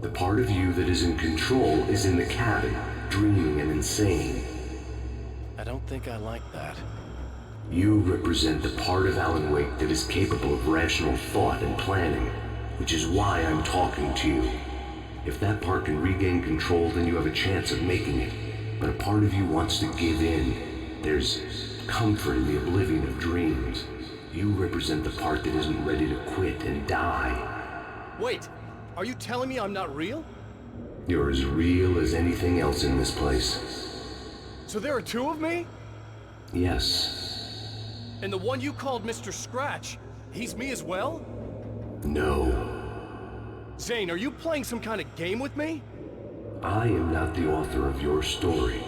The part of you that is in control is in the cabin, dreaming and insane. I don't think I like that. You represent the part of Alan Wake that is capable of rational thought and planning, which is why I'm talking to you. If that part can regain control, then you have a chance of making it. But a part of you wants to give in. There's comfort in the oblivion of dreams. You represent the part that isn't ready to quit and die. Wait! Are you telling me I'm not real? You're as real as anything else in this place. So there are two of me? Yes. And the one you called Mr. Scratch, he's me as well? No. Zane, are you playing some kind of game with me? I am not the author of your story.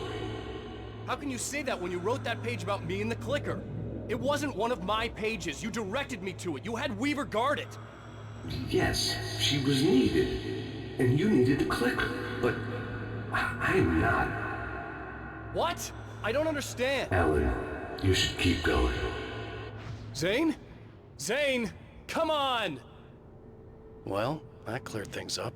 How can you say that when you wrote that page about me and the clicker? It wasn't one of my pages. You directed me to it. You had Weaver guard it. Yes, she was needed, and you needed the clicker, but I'm not. What? I don't understand. Alan, you should keep going. Zane? Zane, come on! Well, that cleared things up.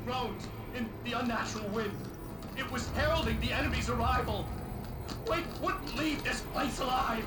Groans in the unnatural wind. It was heralding the enemy's arrival. Wake wouldn't leave this place alive.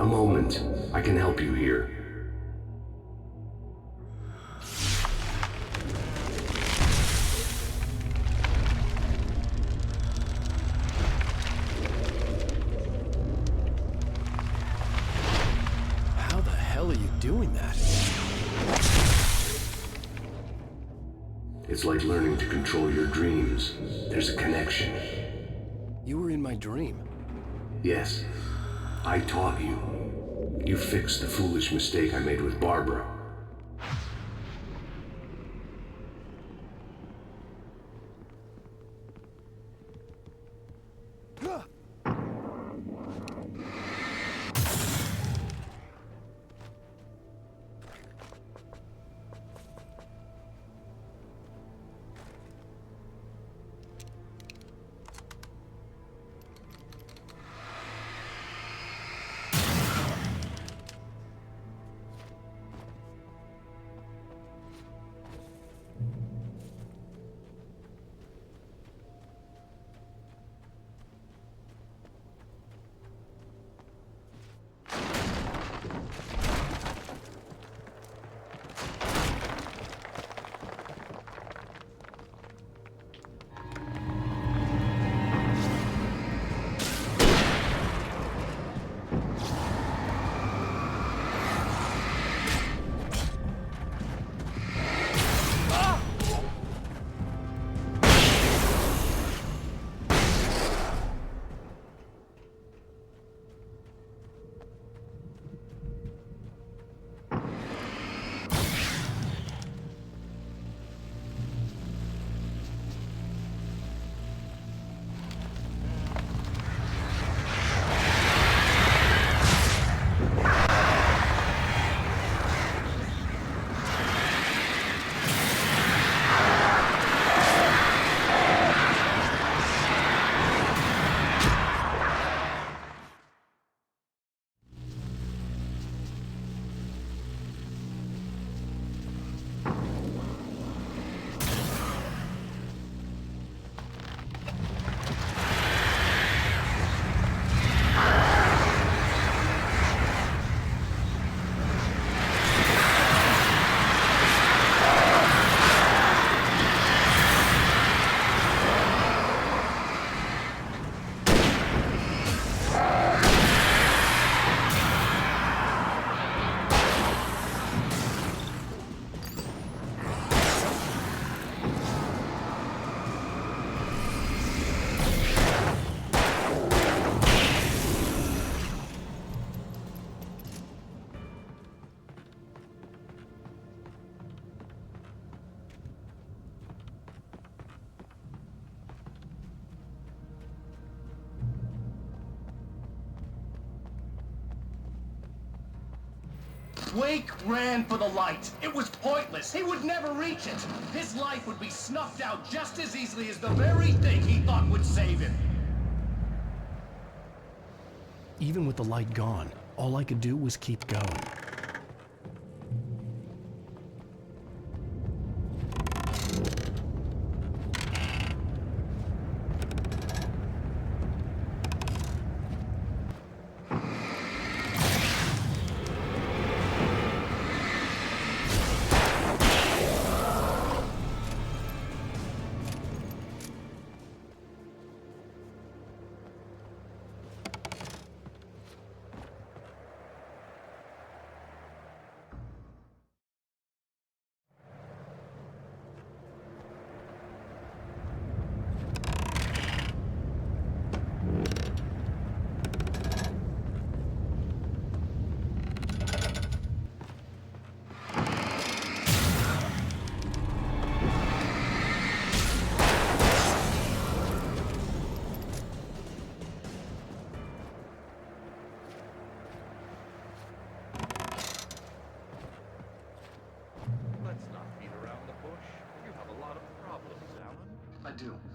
moment. I can help you here. How the hell are you doing that? It's like learning to control your dreams. There's a connection. You were in my dream. Yes, I taught you. You fixed the foolish mistake I made with Barbara. Wake ran for the light. It was pointless. He would never reach it. His life would be snuffed out just as easily as the very thing he thought would save him. Even with the light gone, all I could do was keep going.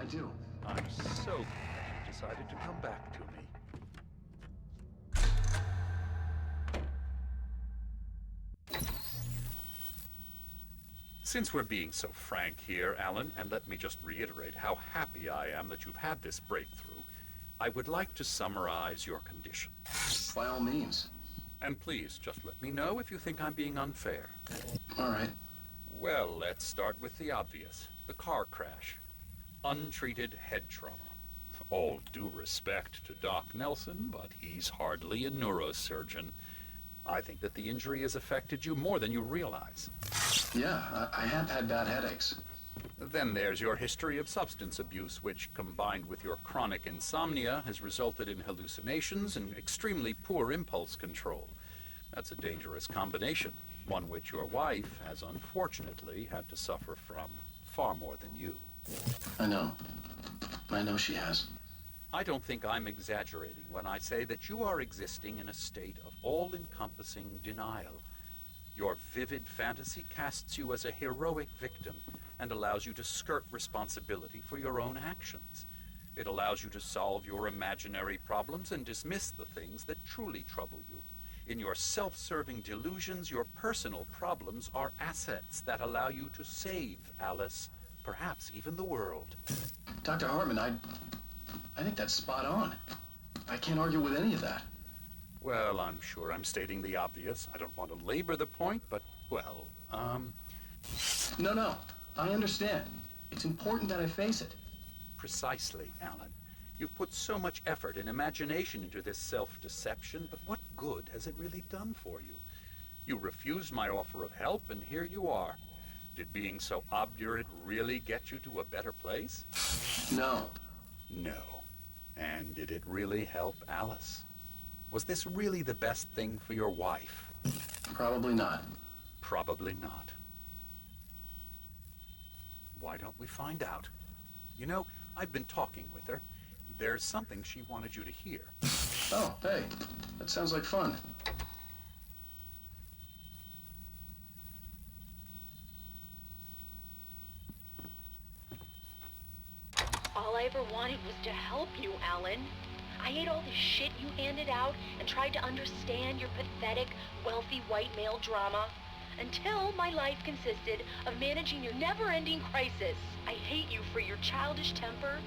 I do. I'm so glad you decided to come back to me. Since we're being so frank here, Alan, and let me just reiterate how happy I am that you've had this breakthrough, I would like to summarize your condition. By all means. And please, just let me know if you think I'm being unfair. All right. Well, let's start with the obvious. The car crash. Untreated head trauma. All due respect to Doc Nelson, but he's hardly a neurosurgeon. I think that the injury has affected you more than you realize. Yeah, I have had bad headaches. Then there's your history of substance abuse, which, combined with your chronic insomnia, has resulted in hallucinations and extremely poor impulse control. That's a dangerous combination, one which your wife has unfortunately had to suffer from far more than you. I know. I know she has. I don't think I'm exaggerating when I say that you are existing in a state of all-encompassing denial. Your vivid fantasy casts you as a heroic victim and allows you to skirt responsibility for your own actions. It allows you to solve your imaginary problems and dismiss the things that truly trouble you. In your self-serving delusions, your personal problems are assets that allow you to save Alice, perhaps even the world. Dr. Hartman, I think that's spot on. I can't argue with any of that. Well, I'm sure I'm stating the obvious. I don't want to labor the point, but, well, No. I understand. It's important that I face it. Precisely, Alan. You've put so much effort and imagination into this self-deception, but what good has it really done for you? You refused my offer of help, and here you are. Did being so obdurate really get you to a better place? No. No. And did it really help Alice? Was this really the best thing for your wife? Probably not. Probably not. Why don't we find out? You know, I've been talking with her. There's something she wanted you to hear. Oh, hey. That sounds like fun. All I ever wanted was to help you, Alan. I ate all the shit you handed out and tried to understand your pathetic, wealthy white male drama until my life consisted of managing your never-ending crisis. I hate you for your childish temper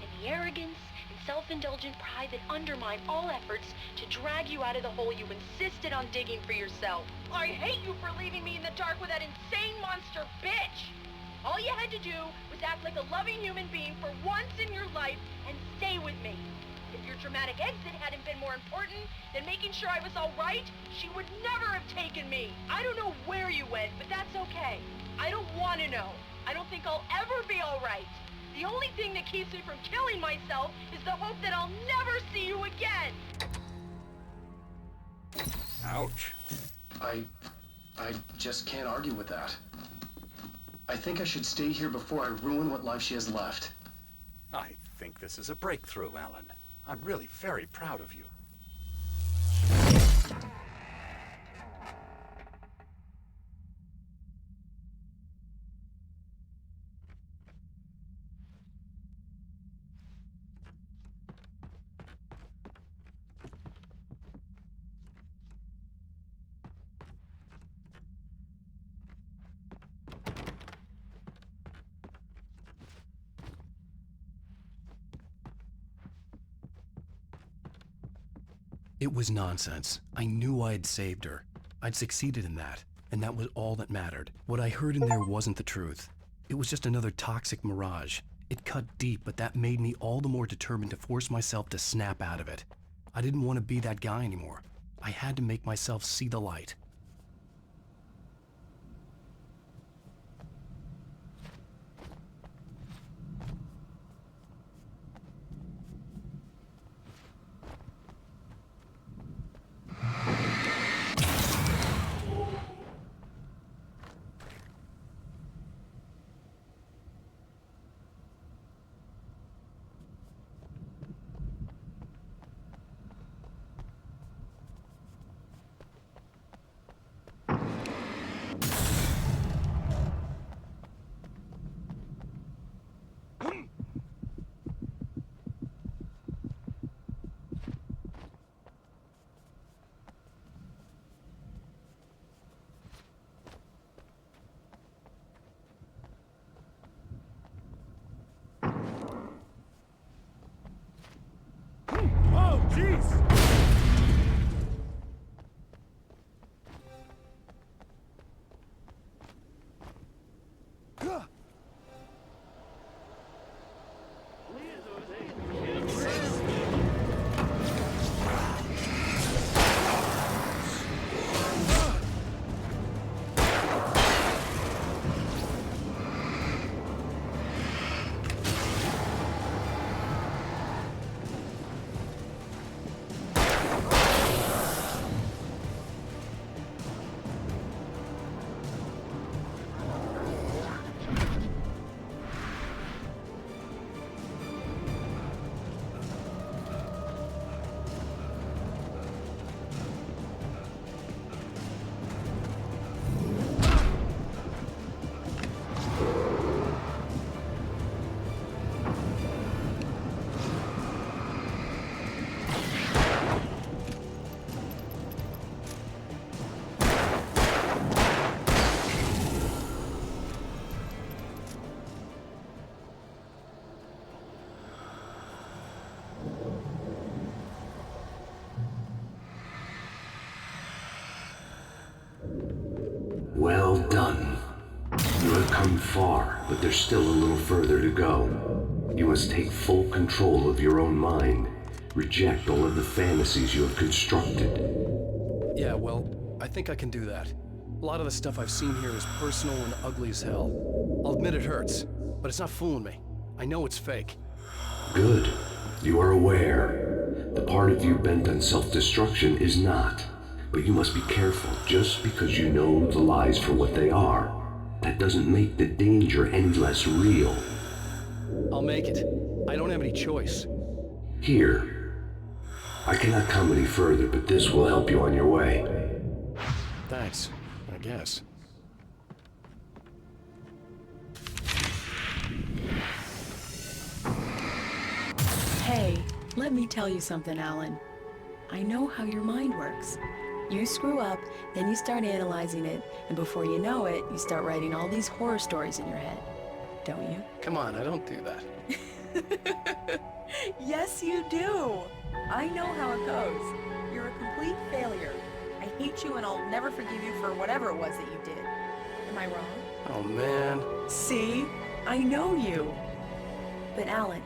and the arrogance and self-indulgent pride that undermine all efforts to drag you out of the hole you insisted on digging for yourself. I hate you for leaving me in the dark with that insane monster bitch! All you had to do was act like a loving human being for once in your life and stay with me. If your dramatic exit hadn't been more important than making sure I was all right, she would never have taken me. I don't know where you went, but that's okay. I don't want to know. I don't think I'll ever be all right. The only thing that keeps me from killing myself is the hope that I'll never see you again. Ouch. I just can't argue with that. I think I should stay here before I ruin what life she has left. I think this is a breakthrough, Alan. I'm really very proud of you. It was nonsense. I knew I had saved her. I'd succeeded in that, and that was all that mattered. What I heard in there wasn't the truth. It was just another toxic mirage. It cut deep, but that made me all the more determined to force myself to snap out of it. I didn't want to be that guy anymore. I had to make myself see the light. come far, but there's still a little further to go. You must take full control of your own mind. Reject all of the fantasies you have constructed. Yeah, well, I think I can do that. A lot of the stuff I've seen here is personal and ugly as hell. I'll admit it hurts, but it's not fooling me. I know it's fake. Good. You are aware. The part of you bent on self-destruction is not. But you must be careful. Just because you know the lies for what they are, that doesn't make the danger any less real. I'll make it. I don't have any choice. Here. I cannot come any further, but this will help you on your way. Thanks, I guess. Hey, let me tell you something, Alan. I know how your mind works. You screw up, then you start analyzing it, and before you know it, you start writing all these horror stories in your head. Don't you? Come on, I don't do that. Yes, you do! I know how it goes. You're a complete failure. I hate you and I'll never forgive you for whatever it was that you did. Am I wrong? Oh man. See? I know you. But Alan,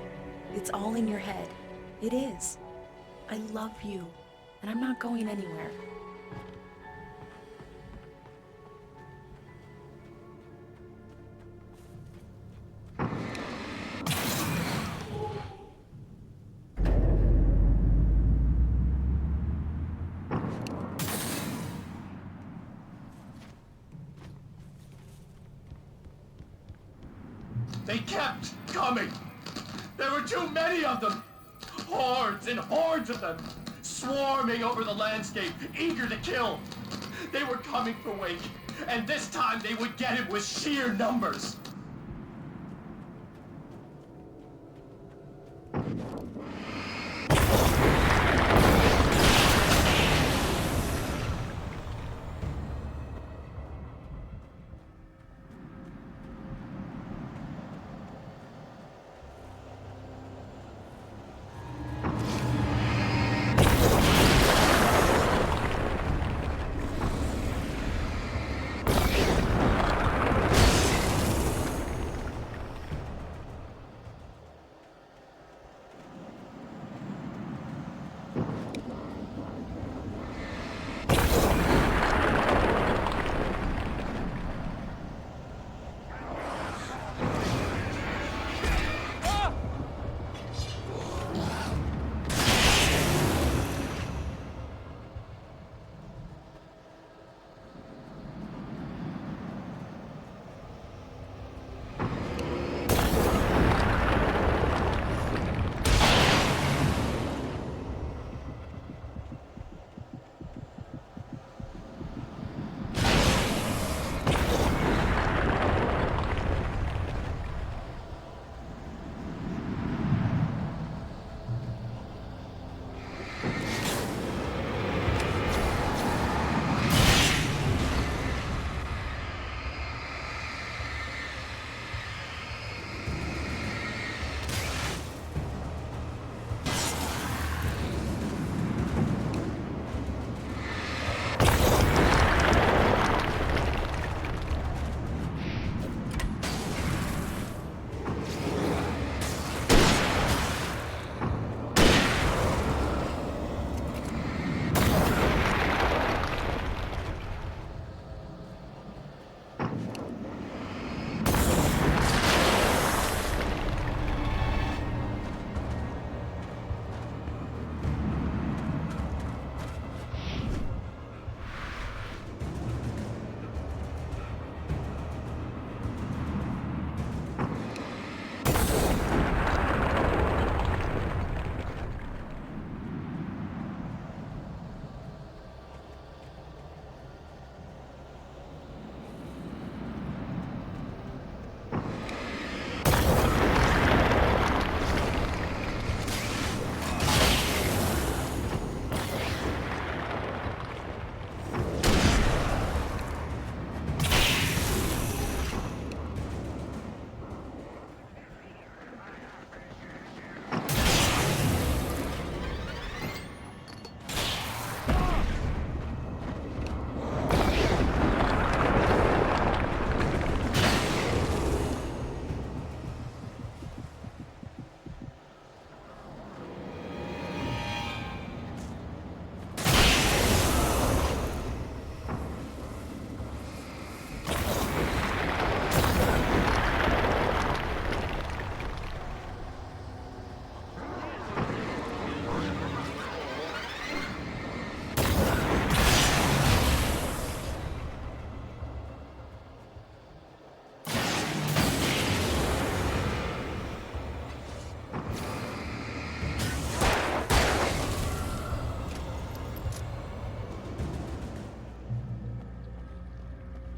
it's all in your head. It is. I love you, and I'm not going anywhere. They kept coming. There were too many of them. Hordes and hordes of them, swarming over the landscape, eager to kill. They were coming for Wake, and this time they would get him with sheer numbers.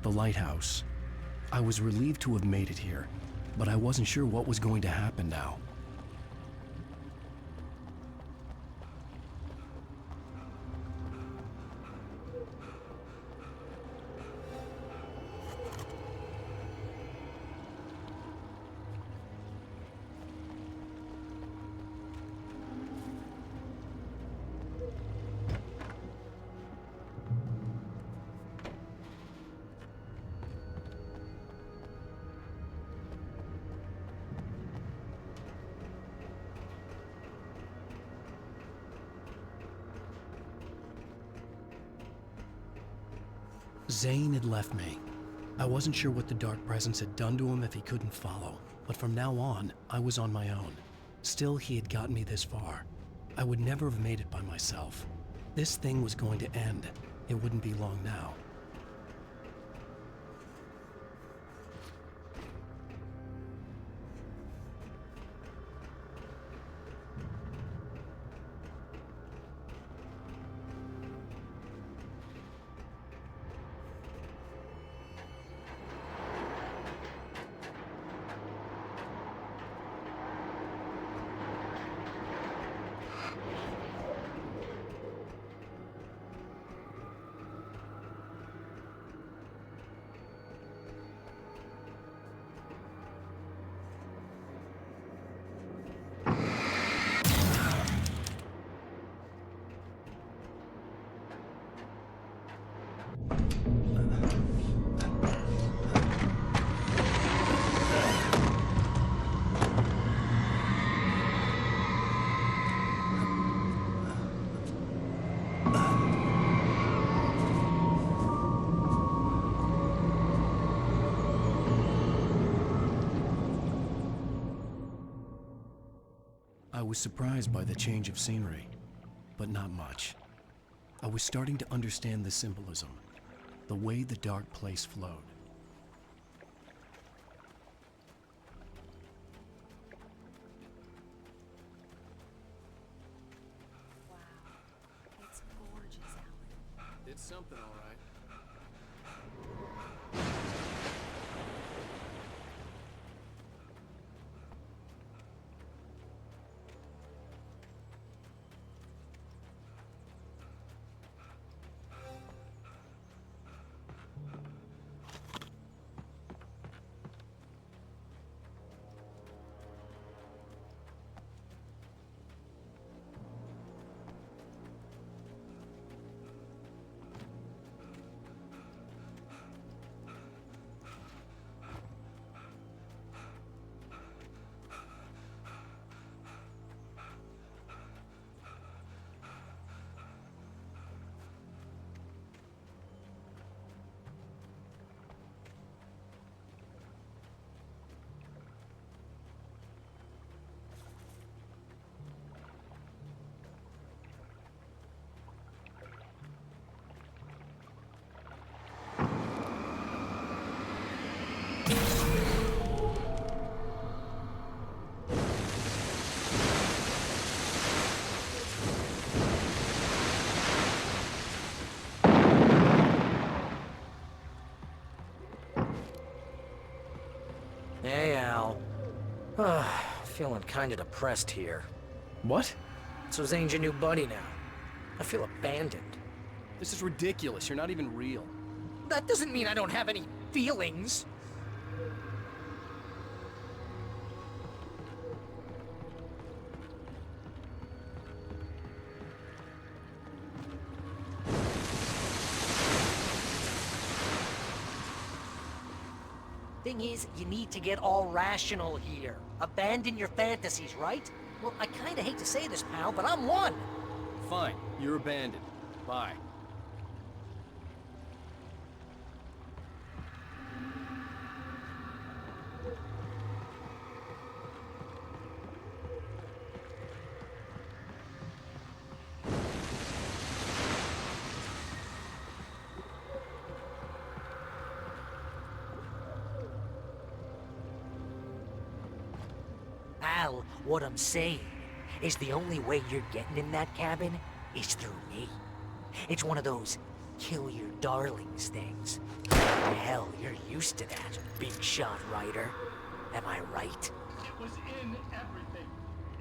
The lighthouse. I was relieved to have made it here, but I wasn't sure what was going to happen now. Zane had left me. I wasn't sure what the Dark Presence had done to him if he couldn't follow, but from now on, I was on my own. Still, he had gotten me this far. I would never have made it by myself. This thing was going to end. It wouldn't be long now. I was surprised by the change of scenery, but not much. I was starting to understand the symbolism, the way the dark place flowed. Wow, it's gorgeous, Alan. It's something, all right. Hey, Al. Feeling kinda depressed here. What? So Zane's your new buddy now. I feel abandoned. This is ridiculous. You're not even real. That doesn't mean I don't have any feelings. Thing is, you need to get all rational here. Abandon your fantasies, right? Well, I kinda hate to say this, pal, but I'm one. Fine. You're abandoned. Bye. Al, what I'm saying is the only way you're getting in that cabin is through me. It's one of those kill your darlings things. Hell, you're used to that, big shot writer. Am I right? It was in everything.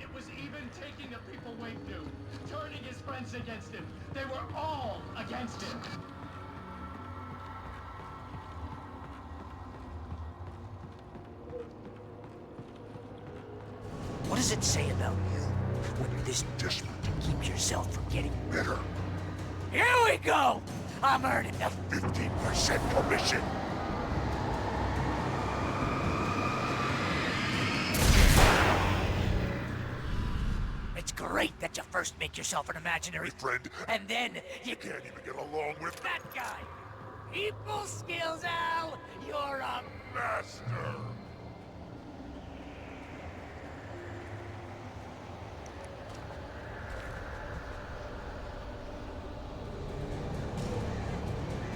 It was even taking the people Wake knew, turning his friends against him. They were all against him. What does it say about you when you're this desperate to keep yourself from getting better? Here we go! I'm earning the 15% commission. It's great that you first make yourself an imaginary friend, and then you can't even get along with that guy. People skills, Al! You're a master!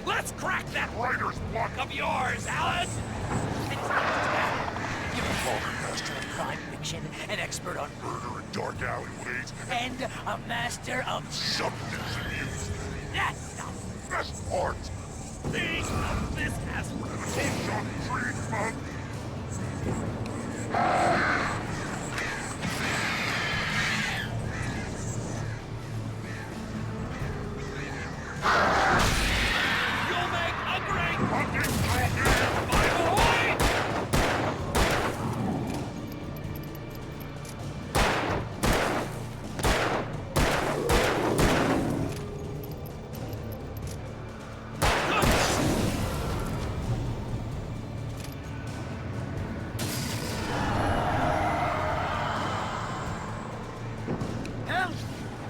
Let's crack that writer's block of yours, Alan! It's not just that. You're a former master of crime fiction, an expert on murder and dark alleyways, and a master of substance abuse. That's the best part! Think of this as revolution treatment!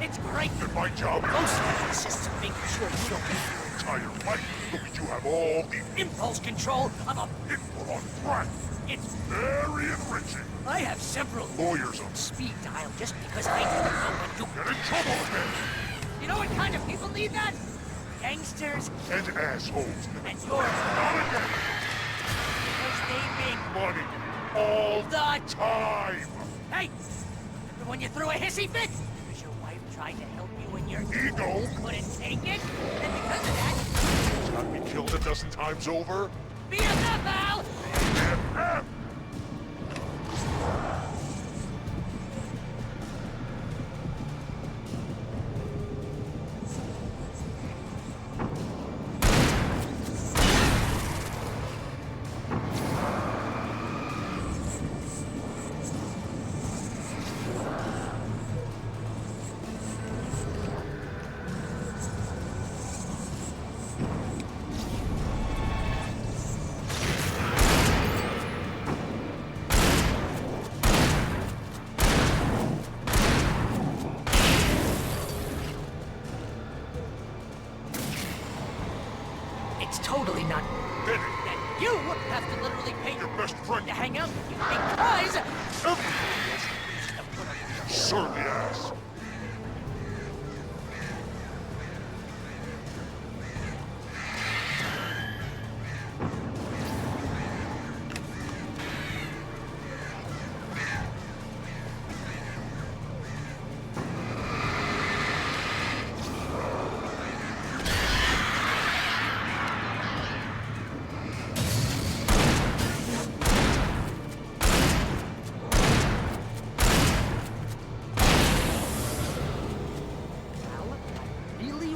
It's great that my job mostly consists of making sure you don't get your entire life, but we do have all the impulse control of a pitbull on crack. It's very enriching. I have several lawyers on speed dial just because I don't know when you get in trouble again. You know what kind of people need that? Gangsters and assholes. And yours not again. Because they make money all the time. Hey, remember when you threw a hissy fit? Tried to help you when your ego couldn't take it, and because of that, got me killed a dozen times over. BFF, Al! BFF! It's totally not fitting that you have to literally pay your best friend to hang out with you because everybody else surely has.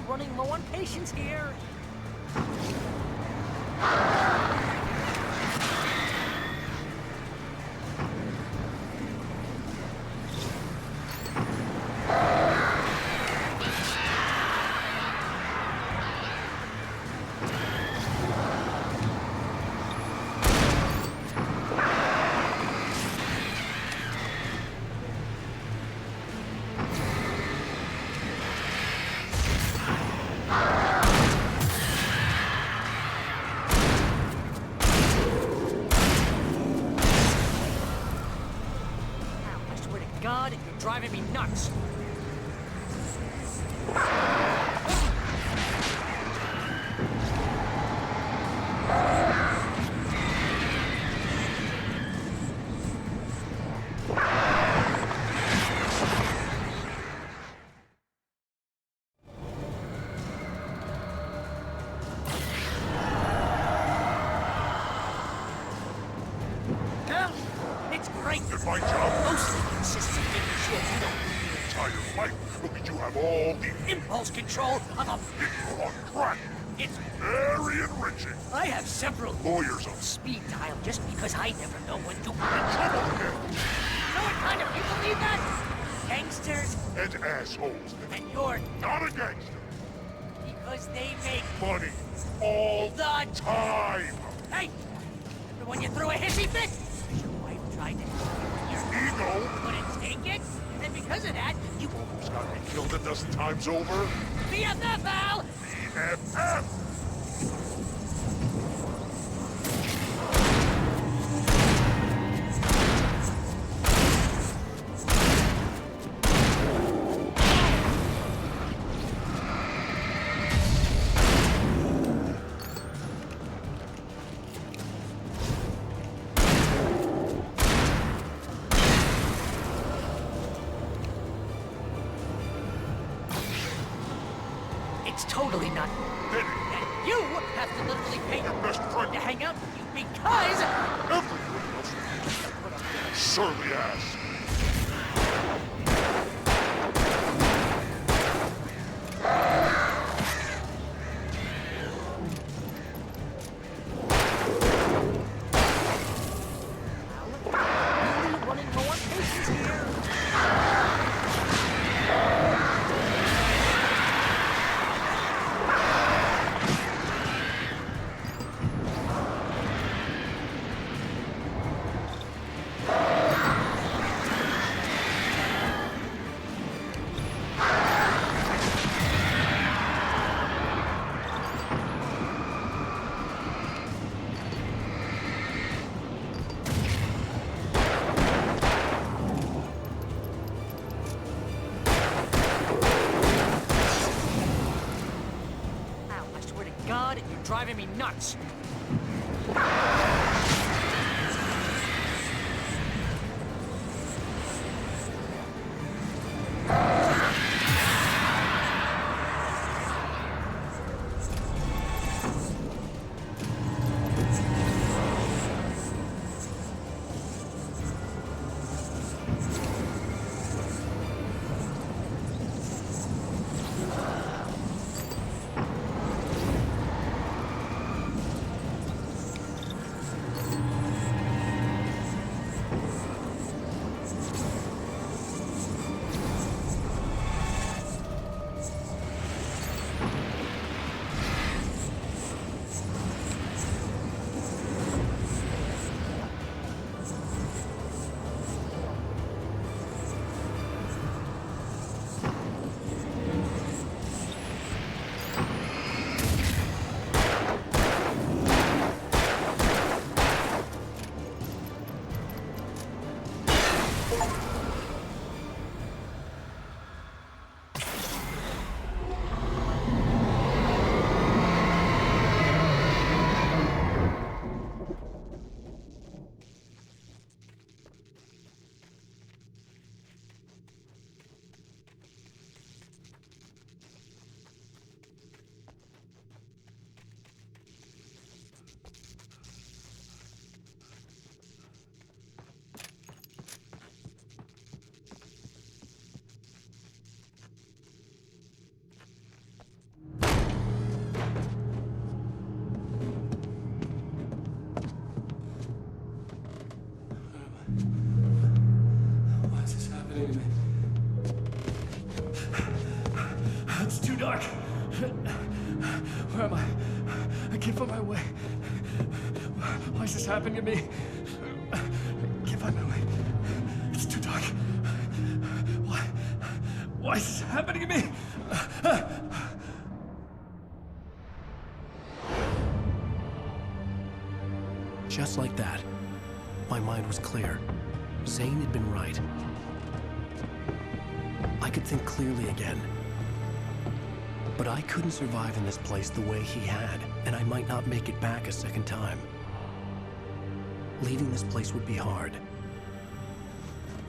Running low on patience here. you have all the Impulse control of a... people on crack. It's... Very enriching. I have several... Lawyers on Speed dial just because I never know when to... trouble again. You know what kind of people need that? Gangsters, And assholes. and you're... Not a gangster. Because they make... Money. All The... time. Hey! Remember when you threw a hissy fit? Your wife tried to... Your Ego. couldn't take it? And because of that, you... Almost got me killed a dozen times over. BFF, Al! BFF. It's totally not... Then And you have to literally pay your best friend. to hang out with you because... Everybody else will put up with that surly ass. Really running low on patience here. Al, I swear to God, you're driving me nuts. Why is this happening to me? It's too dark. Where am I? I can't find my way. Why is this happening to me? I can't find my way. It's too dark. Why is this happening to me? Just like that, my mind was clear. Zane had been right. I could think clearly again. But I couldn't survive in this place the way he had, and I might not make it back a second time. Leaving this place would be hard.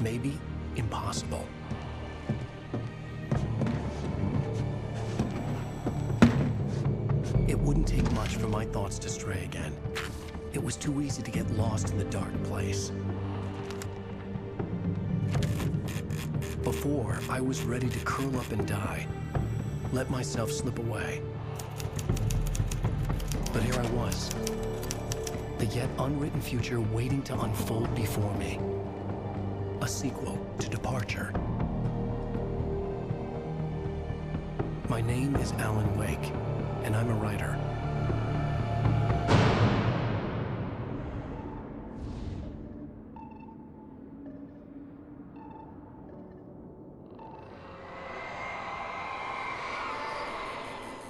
Maybe impossible. It wouldn't take much for my thoughts to stray again. It was too easy to get lost in the dark place. Before, I was ready to curl up and die, let myself slip away. But here I was, the yet unwritten future waiting to unfold before me. A sequel to Departure. My name is Alan Wake, and I'm a writer.